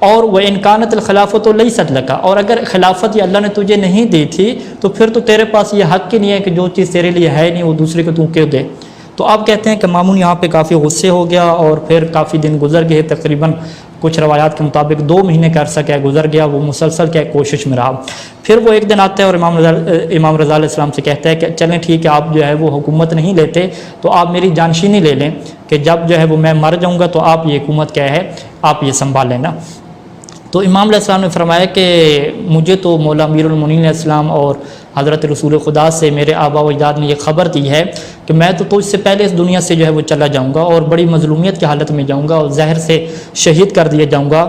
اور وہ انکانت الخلافت لیست لک، اور اگر خلافت یہ اللہ نے تجھے نہیں دی تھی تو پھر تو تیرے پاس یہ حق ہی نہیں ہے کہ جو چیز تیرے لیے ہے نہیں وہ دوسرے کو تو کیوں دے۔ تو آپ کہتے ہیں کہ مامون یہاں پہ کافی غصے ہو گیا، اور پھر کافی دن گزر گئے، تقریباً کچھ روایات کے مطابق 2 مہینے کا عرصہ کیا گزر گیا، وہ مسلسل کیا کوشش میں رہا۔ پھر وہ ایک دن آتا ہے اور امام رضا علیہ السلام سے کہتا ہے کہ چلیں ٹھیک ہے، آپ جو ہے وہ حکومت نہیں لیتے تو آپ میری جانشینی لے لیں کہ جب جو ہے وہ میں مر جاؤں گا تو آپ یہ حکومت کیا ہے آپ یہ سنبھال لینا۔ تو امام علیہ السلام نے فرمایا کہ مجھے تو مولا امیر المومنین علیہ السلام اور حضرت رسول خدا سے میرے آبا و اجداد نے یہ خبر دی ہے کہ میں تو اس سے پہلے اس دنیا سے جو ہے وہ چلا جاؤں گا اور بڑی مظلومیت کی حالت میں جاؤں گا اور زہر سے شہید کر دیا جاؤں گا۔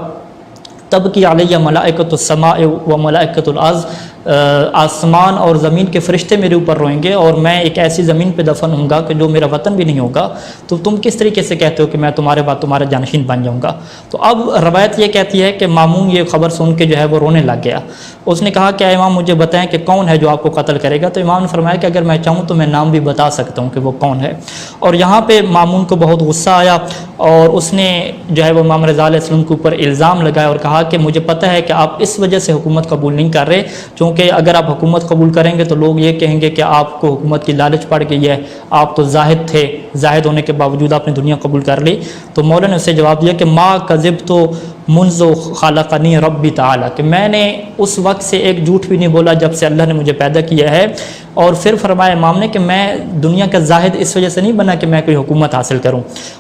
تب کی علیہ ملائکۃ السماء و ملائکۃ الارض، آسمان اور زمین کے فرشتے میرے اوپر روئیں گے اور میں ایک ایسی زمین پہ دفن ہوں گا کہ جو میرا وطن بھی نہیں ہوگا، تو تم کس طریقے سے کہتے ہو کہ میں تمہارے بعد تمہارا جانشین بن جاؤں گا؟ تو اب روایت یہ کہتی ہے کہ مامون یہ خبر سن کے جو ہے وہ رونے لگ گیا۔ اس نے کہا کہ امام مجھے بتائیں کہ کون ہے جو آپ کو قتل کرے گا؟ تو امام نے فرمایا کہ اگر میں چاہوں تو میں نام بھی بتا سکتا ہوں کہ وہ کون ہے۔ اور یہاں پہ مامون کو بہت غصہ آیا اور اس نے جو ہے وہ امام رضا علیہ السلام کے اوپر الزام لگایا اور کہا کہ مجھے پتہ ہے کہ آپ اس وجہ سے حکومت قبول نہیں کر رہے، کیونکہ اگر آپ حکومت قبول کریں گے تو لوگ یہ کہیں گے کہ آپ کو حکومت کی لالچ پڑ گئی ہے، آپ تو زاہد تھے، زاہد ہونے کے باوجود آپ نے دنیا قبول کر لی۔ تو مولا نے اسے جواب دیا کہ ما کذبت منذ خلقنی ربی تعالی، کہ میں نے اس وقت سے ایک جھوٹ بھی نہیں بولا جب سے اللہ نے مجھے پیدا کیا ہے۔ اور پھر فرمایا امام نے کہ میں دنیا کا زاہد اس وجہ سے نہیں بنا کہ میں کوئی حکومت حاصل کروں۔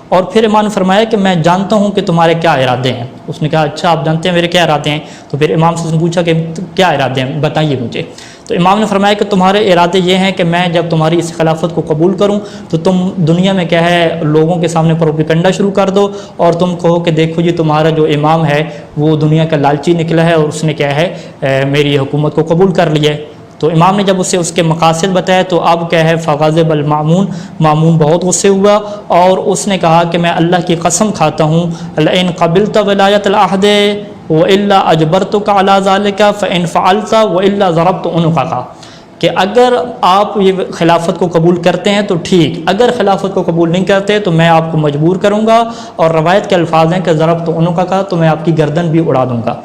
اور پھر امام نے فرمایا کہ میں جانتا ہوں کہ تمہارے کیا ارادے ہیں۔ اس نے کہا اچھا آپ جانتے ہیں میرے کیا ارادے ہیں؟ تو پھر امام سے اس نے پوچھا کہ کیا ارادے ہیں بتائیے مجھے۔ تو امام نے فرمایا کہ تمہارے ارادے یہ ہیں کہ میں جب تمہاری اس خلافت کو قبول کروں تو تم دنیا میں کیا ہے لوگوں کے سامنے پروپیگنڈا شروع کر دو اور تم کہو کہ دیکھو جی تمہارا جو امام ہے وہ دنیا کا لالچی نکلا ہے اور اس نے کیا ہے میری حکومت کو قبول کر لیا ہے۔ تو امام نے جب اسے اس کے مقاصد بتایا تو اب کیا ہے فغضب المامون، مامون بہت غصے ہوا اور اس نے کہا کہ میں اللہ کی قسم کھاتا ہوں لئن قبلت ولایت العہد وإلا اجبرتک علی ذلک فإن فعلت وإلا ضربت عنقک، کہ اگر آپ یہ خلافت کو قبول کرتے ہیں تو ٹھیک، اگر خلافت کو قبول نہیں کرتے تو میں آپ کو مجبور کروں گا، اور روایت کے الفاظ ہیں کہ ضربت عنقک، تو میں آپ کی گردن بھی اڑا دوں گا۔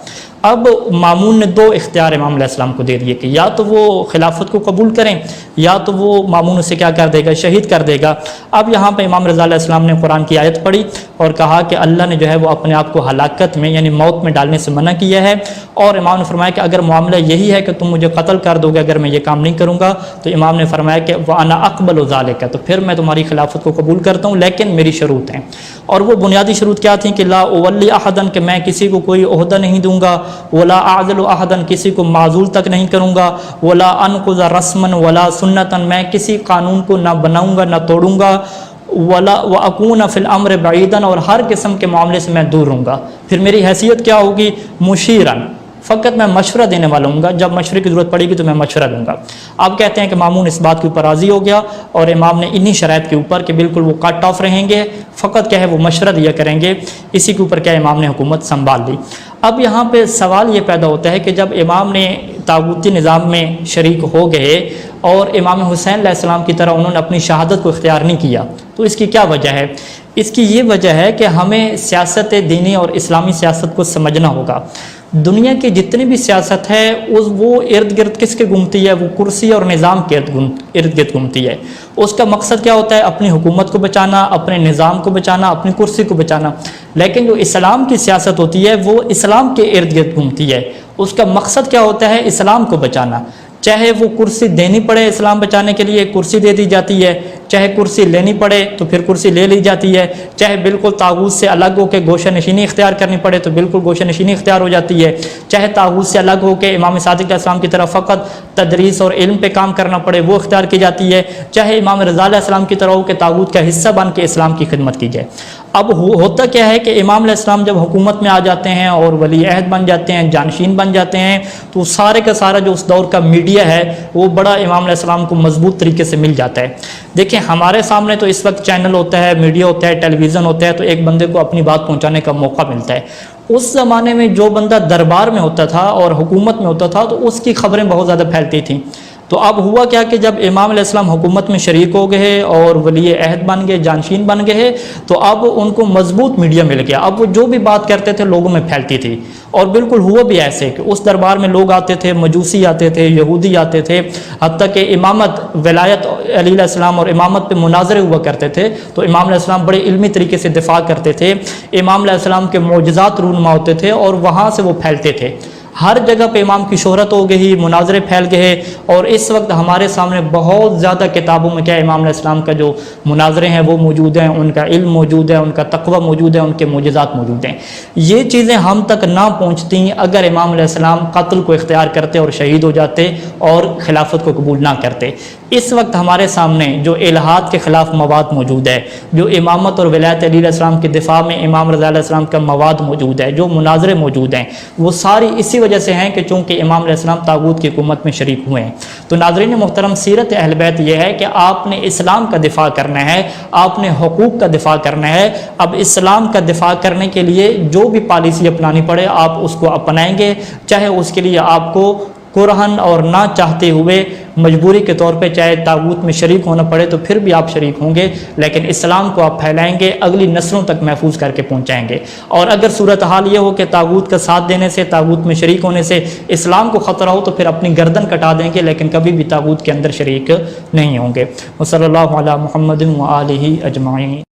اب مامون نے 2 اختیار امام علیہ السلام کو دے دیے کہ یا تو وہ خلافت کو قبول کریں یا تو وہ مامون اسے کیا کر دے گا شہید کر دے گا۔ اب یہاں پہ امام رضا علیہ السلام نے قرآن کی آیت پڑھی اور کہا کہ اللہ نے جو ہے وہ اپنے آپ کو ہلاکت میں یعنی موت میں ڈالنے سے منع کیا ہے، اور امام نے فرمایا کہ اگر معاملہ یہی ہے کہ تم مجھے قتل کر دو گے اگر میں یہ کام نہیں کروں گا، تو امام نے فرمایا کہ وَأَنَا أَقْبَلُ ذَلِكَ، تو پھر میں تمہاری خلافت کو قبول کرتا ہوں لیکن میری شروط ہیں۔ اور وہ بنیادی شروط کیا تھیں کہ لا اولی احدن، کہ میں کسی کو کوئی عہدہ نہیں دوں گا، ولا اعزل احدن، کسی کو معزول تک نہیں کروں گا، ولا انقض رسما ولا سنتا، میں کسی قانون کو نہ بناؤں گا نہ توڑوں گا، ولا واکون فی الامر بعیدا، اور ہر قسم کے معاملے سے میں دور رہوں گا۔ پھر میری حیثیت کیا ہوگی؟ مشیرن، فقط میں مشورہ دینے والا ہوں گا، جب مشورے کی ضرورت پڑے گی تو میں مشورہ دوں گا۔ آپ کہتے ہیں کہ مامون اس بات کے اوپر راضی ہو گیا اور امام نے انہی شرائط کے اوپر کہ بالکل وہ کٹ آف رہیں گے، فقط کیا ہے وہ مشورہ دیا کریں گے، اسی کے اوپر کیا امام نے حکومت سنبھال لی۔ اب یہاں پہ سوال یہ پیدا ہوتا ہے کہ جب امام نے طاغوتی نظام میں شریک ہو گئے اور امام حسین علیہ السلام کی طرح انہوں نے اپنی شہادت کو اختیار نہیں کیا، تو اس کی کیا وجہ ہے؟ اس کی یہ وجہ ہے کہ ہمیں سیاست دینی اور اسلامی سیاست کو سمجھنا ہوگا۔ دنیا کی جتنی بھی سیاست ہے وہ ارد گرد کس کے گھومتی ہے؟ وہ کرسی اور نظام کے ارد گرد گھومتی ہے۔ اس کا مقصد کیا ہوتا ہے؟ اپنی حکومت کو بچانا، اپنے نظام کو بچانا، اپنی کرسی کو بچانا۔ لیکن جو اسلام کی سیاست ہوتی ہے وہ اسلام کے ارد گرد گھومتی ہے۔ اس کا مقصد کیا ہوتا ہے؟ اسلام کو بچانا۔ چاہے وہ کرسی دینی پڑے اسلام بچانے کے لیے کرسی دے دی جاتی ہے، چاہے کرسی لینی پڑے تو پھر کرسی لے لی جاتی ہے، چاہے بالکل طاغوت سے الگ ہو کے گوشہ نشینی اختیار کرنی پڑے تو بالکل گوشہ نشینی اختیار ہو جاتی ہے، چاہے طاغوت سے الگ ہو کے امام صادق علیہ السلام کی طرف فقط تدریس اور علم پہ کام کرنا پڑے وہ اختیار کی جاتی ہے، چاہے امام رضا علیہ السلام کی طرح ہو کہ طاغوت کا حصہ بن کے اسلام کی خدمت کی جائے۔ اب ہوتا کیا ہے کہ امام علیہ السلام جب حکومت میں آ جاتے ہیں اور ولی عہد بن جاتے ہیں، جانشین بن جاتے ہیں، تو سارے کا سارا جو اس دور کا میڈیا ہے وہ بڑا امام علیہ السلام کو مضبوط طریقے سے مل جاتا ہے۔ دیکھیں ہمارے سامنے تو اس وقت چینل ہوتا ہے، میڈیا ہوتا ہے، ٹیلی ویژن ہوتا ہے، تو ایک بندے کو اپنی بات پہنچانے کا موقع ملتا ہے۔ اس زمانے میں جو بندہ دربار میں ہوتا تھا اور حکومت میں ہوتا تھا تو اس کی خبریں بہت زیادہ پھیلتی تھیں۔ تو اب ہوا کیا کہ جب امام علیہ السلام حکومت میں شریک ہو گئے اور ولی عہد بن گئے، جانشین بن گئے، تو اب ان کو مضبوط میڈیا مل گیا، اب وہ جو بھی بات کرتے تھے لوگوں میں پھیلتی تھی، اور بالکل ہوا بھی ایسے کہ اس دربار میں لوگ آتے تھے، مجوسی آتے تھے، یہودی آتے تھے، حتیٰ کہ امامت ولایت علی علیہ السلام اور امامت پہ مناظرے ہوا کرتے تھے، تو امام علیہ السلام بڑے علمی طریقے سے دفاع کرتے تھے، امام علیہ السلام کے معجزات رونما ہوتے تھے اور وہاں سے وہ پھیلتے تھے، ہر جگہ پہ امام کی شہرت ہو گئی، مناظرے پھیل گئے، اور اس وقت ہمارے سامنے بہت زیادہ کتابوں میں کیا امام علیہ السلام کا جو مناظرے ہیں وہ موجود ہیں، ان کا علم موجود ہے، ان کا تقوی موجود ہے، ان کے معجزات موجود ہیں۔ یہ چیزیں ہم تک نہ پہنچتی اگر امام علیہ السلام قتل کو اختیار کرتے اور شہید ہو جاتے اور خلافت کو قبول نہ کرتے۔ اس وقت ہمارے سامنے جو الہاد کے خلاف مواد موجود ہے، جو امامت اور ولایت علی علیہ السلام کے دفاع میں امام رضا علیہ السلام کا مواد موجود ہے، جو مناظرے موجود ہیں، وہ ساری اسی وجہ سے ہیں کہ چونکہ امام علیہ السلام طاغوت کی حکومت میں شریک ہوئے ہیں۔ تو ناظرین محترم، سیرت اہل بیت یہ ہے کہ آپ نے اسلام کا دفاع کرنا ہے، آپ نے حقوق کا دفاع کرنا ہے۔ اب اسلام کا دفاع کرنے کے لیے جو بھی پالیسی اپنانی پڑے آپ اس کو اپنائیں گے، چاہے اس کے لیے آپ کو کرہن اور نہ چاہتے ہوئے مجبوری کے طور پہ چاہے طاغوت میں شریک ہونا پڑے تو پھر بھی آپ شریک ہوں گے، لیکن اسلام کو آپ پھیلائیں گے، اگلی نسلوں تک محفوظ کر کے پہنچائیں گے۔ اور اگر صورتحال یہ ہو کہ طاغوت کا ساتھ دینے سے، طاغوت میں شریک ہونے سے اسلام کو خطرہ ہو تو پھر اپنی گردن کٹا دیں گے، لیکن کبھی بھی طاغوت کے اندر شریک نہیں ہوں گے۔ وصلی اللہ علی محمد و آلہ اجمعین۔